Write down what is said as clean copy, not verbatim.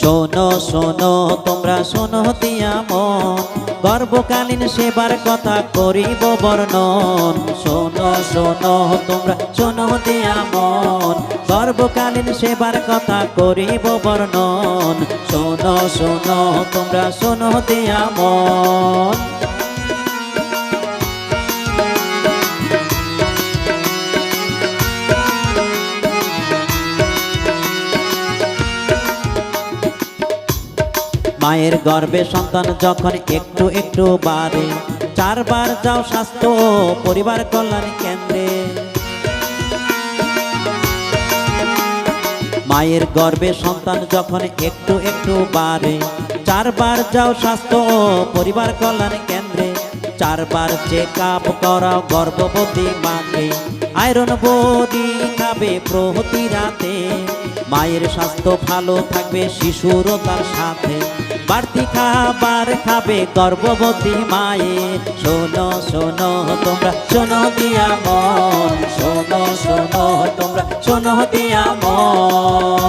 শোনো শোনো তোমরা শোনো দিয়া মন, গর্ভকালীন সেবার কথা করিব বর্ণন। শোনো শোনো তোমরা শোনো দিয়া মন, গর্ভকালীন সেবার কথা করিব বর্ণন। শোনো শোনো তোমরা শোনো দিয়া মন। মায়ের গর্ভে সন্তান যখন একটু একটু বাড়ে, 4 বার যাও স্বাস্থ্য ও পরিবার কল্যাণ কেন্দ্রে। মায়ের গর্ভে সন্তান যখন একটু একটু বাড়ে, 4 বার যাও স্বাস্থ্য ও পরিবার কল্যাণ কেন্দ্রে। 4 বার চেক আপ করাও গর্ভবতী মাকে, আয়রন বডি খাবে প্রতি রাতে। মায়ের স্বাস্থ্য ভালো থাকবে শিশুরও তার সাথে, বাড়তি খাবার খাবে গর্ভবতী মায়ের। শোনো শোনো তোমরা শোনো দিয়া মন, শোনো শোনো তোমরা শোনো দিয়া মন।